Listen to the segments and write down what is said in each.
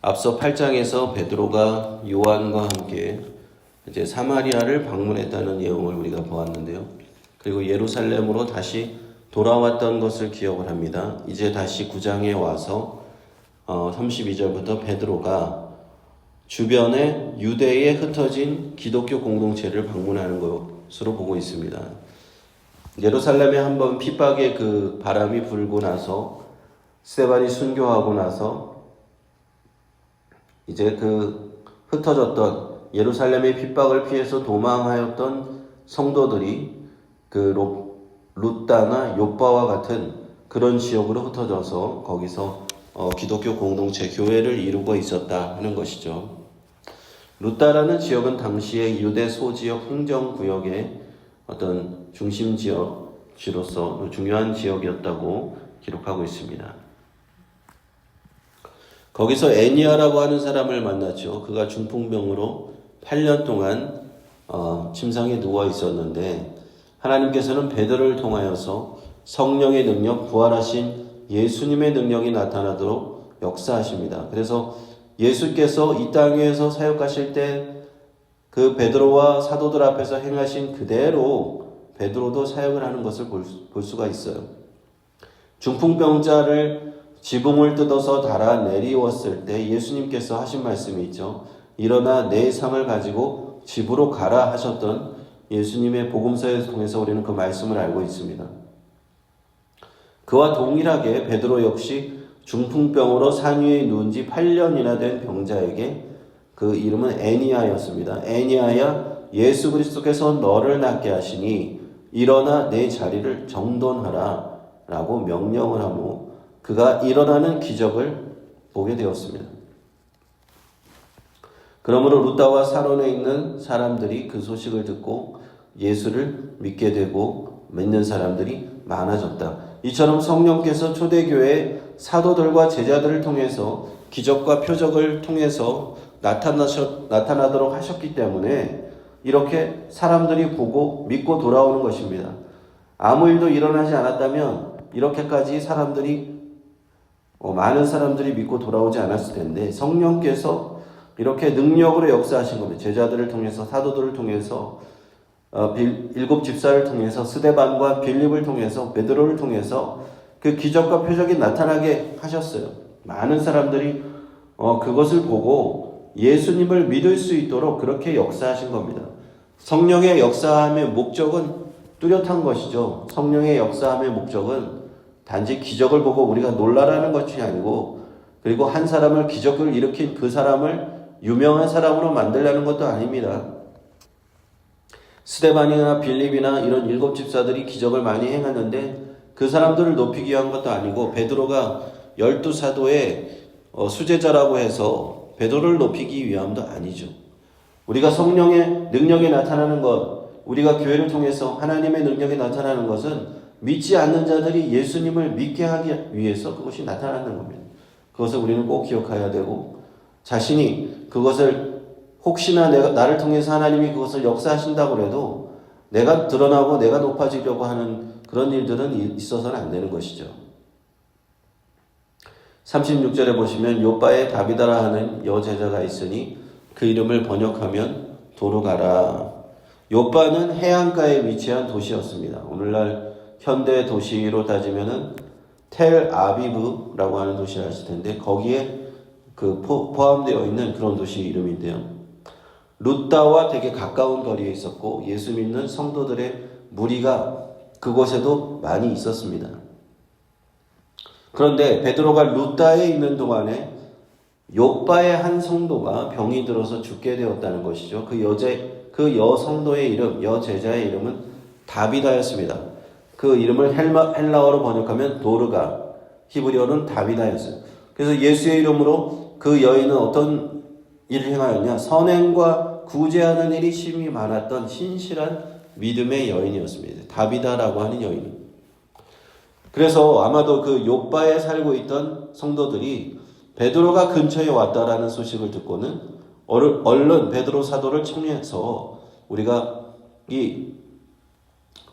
앞서 8장에서 베드로가 요한과 함께 이제 사마리아를 방문했다는 내용을 우리가 보았는데요. 그리고 예루살렘으로 다시 돌아왔던 것을 기억을 합니다. 이제 다시 9장에 와서 32절부터 베드로가 주변에 유대에 흩어진 기독교 공동체를 방문하는 것으로 보고 있습니다. 예루살렘에 한번 핍박의 그 바람이 불고 나서 스데반이 순교하고 나서 이제 그 흩어졌던 예루살렘의 핍박을 피해서 도망하였던 성도들이 그 루따나 욥바와 같은 그런 지역으로 흩어져서 거기서 기독교 공동체 교회를 이루고 있었다 하는 것이죠. 루따라는 지역은 당시의 유대 소지역 행정구역의 어떤 중심 지역지로서 중요한 지역이었다고 기록하고 있습니다. 거기서 애니아라고 하는 사람을 만났죠. 그가 중풍병으로 8년 동안 침상에 누워 있었는데 하나님께서는 베드로를 통하여서 성령의 능력, 부활하신 예수님의 능력이 나타나도록 역사하십니다. 그래서 예수께서 이 땅 위에서 사역하실 때 그 베드로와 사도들 앞에서 행하신 그대로 베드로도 사역을 하는 것을 볼 수가 있어요. 중풍병자를 지붕을 뜯어서 달아 내리웠을 때 예수님께서 하신 말씀이 있죠. 일어나 내 상을 가지고 집으로 가라 하셨던 예수님의 복음서에 통해서 우리는 그 말씀을 알고 있습니다. 그와 동일하게 베드로 역시 중풍병으로 산 위에 누운 지 8년이나 된 병자에게 그 이름은 애니아였습니다. 애니아야, 예수 그리스도께서 너를 낫게 하시니 일어나 내 자리를 정돈하라 라고 명령을 하고 그가 일어나는 기적을 보게 되었습니다. 그러므로 루다와 사론에 있는 사람들이 그 소식을 듣고 예수를 믿게 되고 믿는 사람들이 많아졌다. 이처럼 성령께서 초대교회 사도들과 제자들을 통해서 기적과 표적을 통해서 나타나도록 하셨기 때문에 이렇게 사람들이 보고 믿고 돌아오는 것입니다. 아무 일도 일어나지 않았다면 이렇게까지 많은 사람들이 믿고 돌아오지 않았을 텐데 성령께서 이렇게 능력으로 역사하신 겁니다. 제자들을 통해서 사도들을 통해서 7 집사를 통해서 스데반과 빌립을 통해서 베드로를 통해서 그 기적과 표적이 나타나게 하셨어요. 많은 사람들이 그것을 보고 예수님을 믿을 수 있도록 그렇게 역사하신 겁니다. 성령의 역사함의 목적은 뚜렷한 것이죠. 성령의 역사함의 목적은 단지 기적을 보고 우리가 놀라라는 것이 아니고 그리고 한 사람을 기적을 일으킨 그 사람을 유명한 사람으로 만들려는 것도 아닙니다. 스데반이나 빌립이나 이런 7 집사들이 기적을 많이 행하는데 그 사람들을 높이기 위한 것도 아니고 베드로가 12 사도의 수제자라고 해서 베드로를 높이기 위함도 아니죠. 우리가 성령의 능력이 나타나는 것, 우리가 교회를 통해서 하나님의 능력이 나타나는 것은 믿지 않는 자들이 예수님을 믿게 하기 위해서 그것이 나타나는 겁니다. 그것을 우리는 꼭 기억해야 되고 자신이 그것을 혹시나 나를 통해서 하나님이 그것을 역사하신다고 해도 내가 드러나고 내가 높아지려고 하는 그런 일들은 있어서는 안 되는 것이죠. 36절에 보시면 욥바에 다비다라 하는 여제자가 있으니 그 이름을 번역하면 도르가라. 욥바는 해안가에 위치한 도시였습니다. 오늘날 현대 도시로 따지면은 텔 아비브라고 하는 도시를 아실 텐데 거기에 포함되어 있는 그런 도시 이름인데요. 루다와 되게 가까운 거리에 있었고 예수 믿는 성도들의 무리가 그곳에도 많이 있었습니다. 그런데 베드로가 루다에 있는 동안에 욥바의 한 성도가 병이 들어서 죽게 되었다는 것이죠. 그 여성도의 이름, 여제자의 이름은 다비다였습니다. 그 이름을 헬라어로 번역하면 도르가, 히브리어는 다비다였어요. 그래서 예수의 이름으로 그 여인은 어떤 일을 행하였냐? 선행과 구제하는 일이 심히 많았던 신실한 믿음의 여인이었습니다. 다비다라고 하는 여인. 그래서 아마도 그 욥바에 살고 있던 성도들이 베드로가 근처에 왔다라는 소식을 듣고는 얼른 베드로 사도를 청해서 우리가 이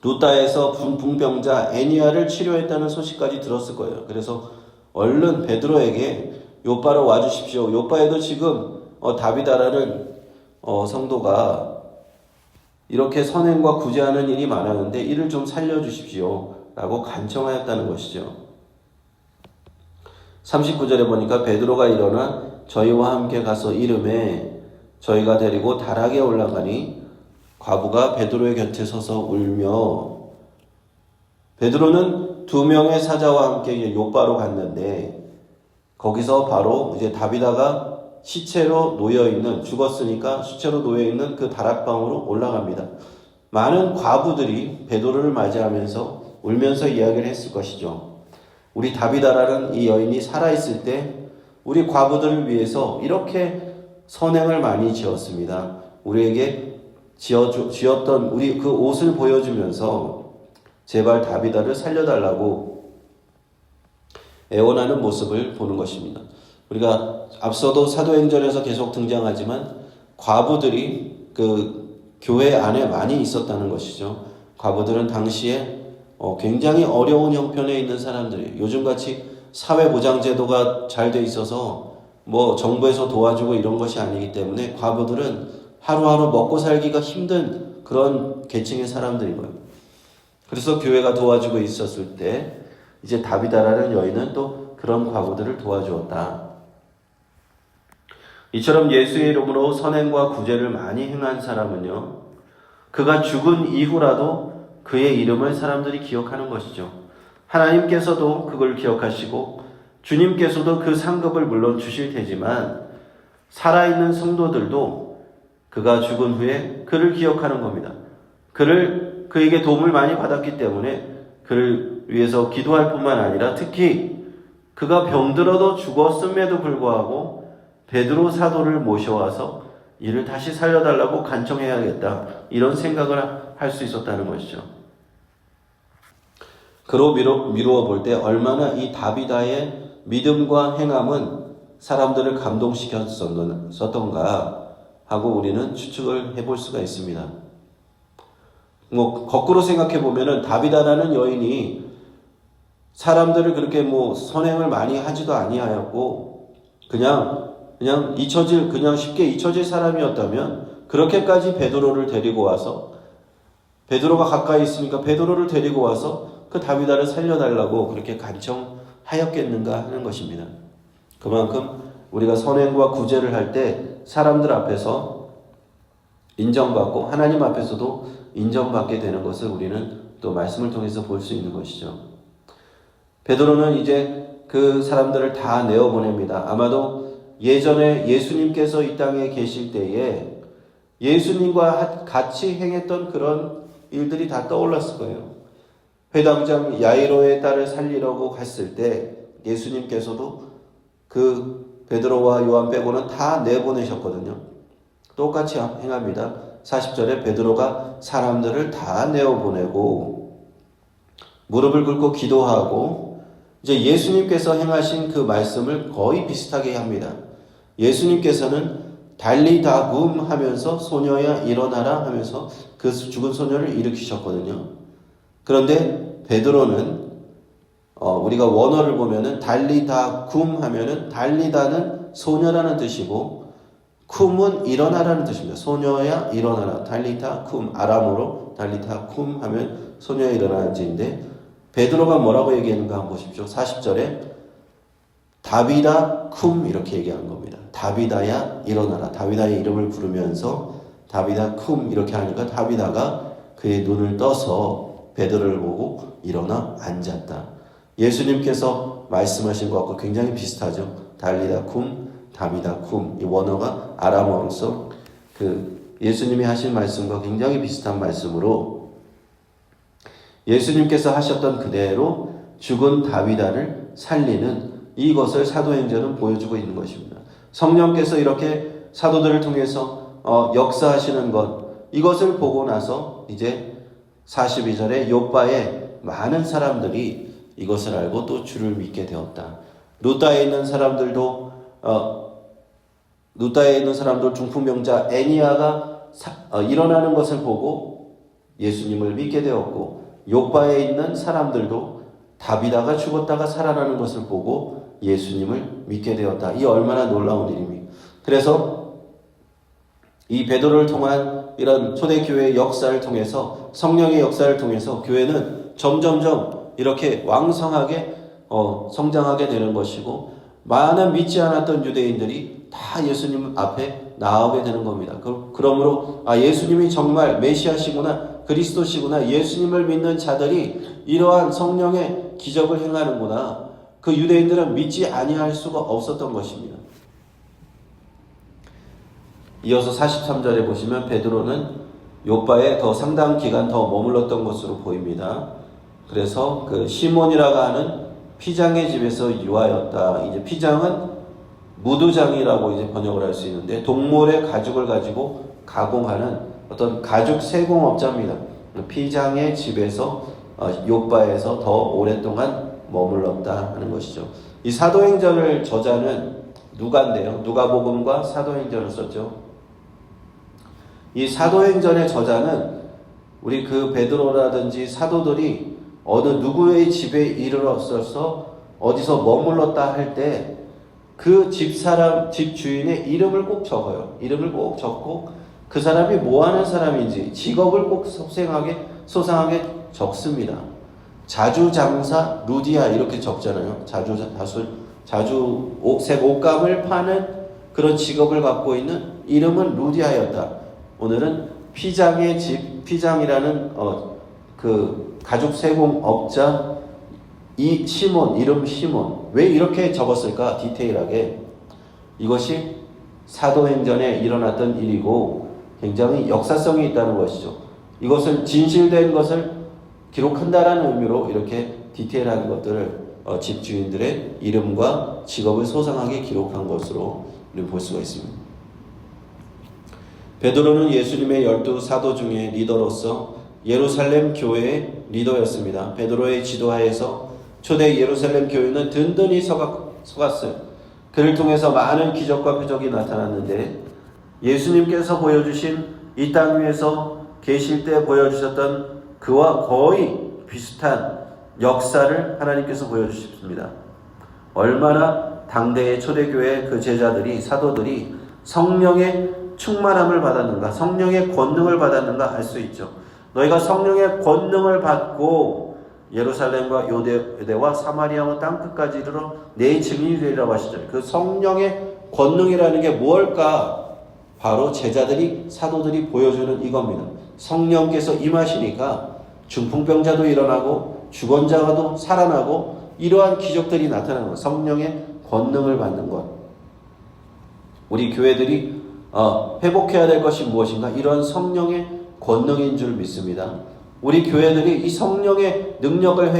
루다에서 중풍병자 애니아를 치료했다는 소식까지 들었을 거예요. 그래서 얼른 베드로에게 요바로 와주십시오. 요바에도 지금 다비다라는 성도가 이렇게 선행과 구제하는 일이 많았는데 이를 좀 살려주십시오 라고 간청하였다는 것이죠. 39절에 보니까 베드로가 일어나 저희와 함께 가서 이름에 저희가 데리고 다락에 올라가니 과부가 베드로의 곁에 서서 울며, 베드로는 2명의 사자와 함께 요바로 갔는데 거기서 바로 이제 다비다가 시체로 놓여있는, 죽었으니까 시체로 놓여있는 그 다락방으로 올라갑니다. 많은 과부들이 베드로를 맞이하면서 울면서 이야기를 했을 것이죠. 우리 다비다라는 이 여인이 살아있을 때 우리 과부들을 위해서 이렇게 선행을 많이 지었습니다. 우리에게 지었던 우리 그 옷을 보여주면서 제발 다비다를 살려달라고 애원하는 모습을 보는 것입니다. 우리가 앞서도 사도행전에서 계속 등장하지만 과부들이 그 교회 안에 많이 있었다는 것이죠. 과부들은 당시에 굉장히 어려운 형편에 있는 사람들이, 요즘같이 사회보장제도가 잘 돼 있어서 뭐 정부에서 도와주고 이런 것이 아니기 때문에 과부들은 하루하루 먹고 살기가 힘든 그런 계층의 사람들인 거예요. 그래서 교회가 도와주고 있었을 때 이제 다비다라는 여인은 또 그런 과부들을 도와주었다. 이처럼 예수의 이름으로 선행과 구제를 많이 행한 사람은요, 그가 죽은 이후라도 그의 이름을 사람들이 기억하는 것이죠. 하나님께서도 그걸 기억하시고 주님께서도 그 상급을 물론 주실 테지만 살아있는 성도들도 그가 죽은 후에 그를 기억하는 겁니다. 그에게 도움을 많이 받았기 때문에 그를 위해서 기도할 뿐만 아니라 특히 그가 병들어도 죽었음에도 불구하고 베드로 사도를 모셔와서 이를 다시 살려달라고 간청해야겠다, 이런 생각을 할 수 있었다는 것이죠. 그로 미루어 볼 때 얼마나 이 다비다의 믿음과 행함은 사람들을 감동시켰었던가 하고 우리는 추측을 해볼 수가 있습니다. 거꾸로 생각해 보면은 다비다라는 여인이 사람들을 그렇게 선행을 많이 하지도 아니하였고 그냥 쉽게 잊혀질 사람이었다면 그렇게까지 베드로를 데리고 와서, 베드로가 가까이 있으니까 베드로를 데리고 와서 그 다비다를 살려달라고 그렇게 간청하였겠는가 하는 것입니다. 그만큼 우리가 선행과 구제를 할 때 사람들 앞에서 인정받고 하나님 앞에서도 인정받게 되는 것을 우리는 또 말씀을 통해서 볼 수 있는 것이죠. 베드로는 이제 그 사람들을 다 내어보냅니다. 아마도 예전에 예수님께서 이 땅에 계실 때에 예수님과 같이 행했던 그런 일들이 다 떠올랐을 거예요. 회당장 야이로의 딸을 살리려고 갔을 때 예수님께서도 그 베드로와 요한 빼고는 다 내보내셨거든요. 똑같이 행합니다. 40절에 베드로가 사람들을 다 내어보내고 무릎을 꿇고 기도하고 이제 예수님께서 행하신 그 말씀을 거의 비슷하게 합니다. 예수님께서는 달리다굼 하면서 소녀야 일어나라 하면서 그 죽은 소녀를 일으키셨거든요. 그런데 베드로는 우리가 원어를 보면은 달리다굼 하면은 달리다는 소녀라는 뜻이고 쿰은 일어나라는 뜻입니다. 소녀야 일어나라. 달리다굼, 아람어로 달리다굼 하면 소녀야 일어나는字인데 베드로가 뭐라고 얘기했는가 한번 보십시오. 40절에 다비다 쿰 이렇게 얘기하는 겁니다. 다비다야 일어나라. 다비다의 이름을 부르면서 다비다 쿰 이렇게 하니까 다비다가 그의 눈을 떠서 베드로를 보고 일어나 앉았다. 예수님께서 말씀하신 것과 굉장히 비슷하죠. 달리다 쿰, 다비다 쿰. 이 원어가 아람어로서 그 예수님이 하신 말씀과 굉장히 비슷한 말씀으로 예수님께서 하셨던 그대로 죽은 다비다를 살리는 이것을 사도행전은 보여주고 있는 것입니다. 성령께서 이렇게 사도들을 통해서 역사하시는 것, 이것을 보고 나서 이제 42절에 요바에 많은 사람들이 이것을 알고 또 주를 믿게 되었다. 루다에 있는 사람들 중풍병자 애니아가 일어나는 것을 보고 예수님을 믿게 되었고, 요바에 있는 사람들도 다비다가 죽었다가 살아나는 것을 보고 예수님을 믿게 되었다. 이 얼마나 놀라운 일입니까? 그래서 이 베드로를 통한 이런 초대교회의 역사를 통해서, 성령의 역사를 통해서 교회는 점점점 이렇게 왕성하게 성장하게 되는 것이고, 많은 믿지 않았던 유대인들이 다 예수님 앞에 나오게 되는 겁니다. 그러므로 예수님이 정말 메시아시구나, 그리스도시구나, 예수님을 믿는 자들이 이러한 성령의 기적을 행하는구나, 그 유대인들은 믿지 아니할 수가 없었던 것입니다. 이어서 43절에 보시면 베드로는 요빠에 더 상당 기간 더 머물렀던 것으로 보입니다. 그래서 그 시몬이라고 하는 피장의 집에서 유하였다. 이제 피장은 무두장이라고 이제 번역을 할 수 있는데, 동물의 가죽을 가지고 가공하는 어떤 가죽 세공업자입니다. 피장의 집에서 요빠에서 더 오랫동안 머물렀다 하는 것이죠. 이 사도행전을 저자는 누가인데요. 누가복음과 사도행전을 썼죠. 이 사도행전의 저자는 우리 그 베드로라든지 사도들이 어느 누구의 집에 이르렀어서 어디서 머물렀다 할 때 그 집사람, 집 주인의 이름을 꼭 적어요. 이름을 꼭 적고 그 사람이 뭐 하는 사람인지 직업을 꼭 소상하게 적습니다. 자주장사 루디아 이렇게 적잖아요. 자주색 옷감을 파는 그런 직업을 갖고 있는 이름은 루디아였다. 오늘은 피장의 집, 피장이라는 그 가죽 세공업자 이 시몬, 이름 시몬. 왜 이렇게 적었을까? 디테일하게. 이것이 사도행전에 일어났던 일이고 굉장히 역사성이 있다는 것이죠. 이것을 진실된 것을 기록한다라는 의미로 이렇게 디테일한 것들을 집주인들의 이름과 직업을 소상하게 기록한 것으로 우리는 볼 수가 있습니다. 베드로는 예수님의 12 사도 중에 리더로서 예루살렘 교회의 리더였습니다. 베드로의 지도하에서 초대 예루살렘 교회는 든든히 서갔어요. 그를 통해서 많은 기적과 표적이 나타났는데, 예수님께서 보여주신 이 땅 위에서 계실 때 보여주셨던 그와 거의 비슷한 역사를 하나님께서 보여주십니다. 얼마나 당대의 초대교회 그 제자들이, 사도들이 성령의 충만함을 받았는가, 성령의 권능을 받았는가 알 수 있죠. 너희가 성령의 권능을 받고 예루살렘과 유대와 사마리아와 땅끝까지 이르러 내 증인이 되리라고 하시죠. 그 성령의 권능이라는 게 무엇일까? 바로 제자들이, 사도들이 보여주는 이겁니다. 성령께서 임하시니까 중풍병자도 일어나고 죽은 자가도 살아나고 이러한 기적들이 나타나는 것, 성령의 권능을 받는 것. 우리 교회들이 회복해야 될 것이 무엇인가? 이런 성령의 권능인 줄 믿습니다. 우리 교회들이 이 성령의 능력을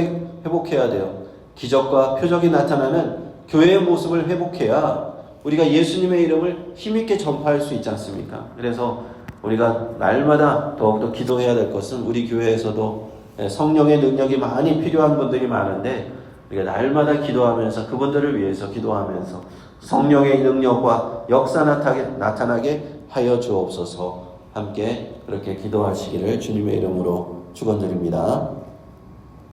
회복해야 돼요. 기적과 표적이 나타나는 교회의 모습을 회복해야 우리가 예수님의 이름을 힘있게 전파할 수 있지 않습니까? 그래서 우리가 날마다 더욱더 기도해야 될 것은, 우리 교회에서도 성령의 능력이 많이 필요한 분들이 많은데 우리가 날마다 기도하면서, 그분들을 위해서 기도하면서 성령의 능력과 역사 나타나게 하여 주옵소서. 함께 그렇게 기도하시기를 주님의 이름으로 축원드립니다.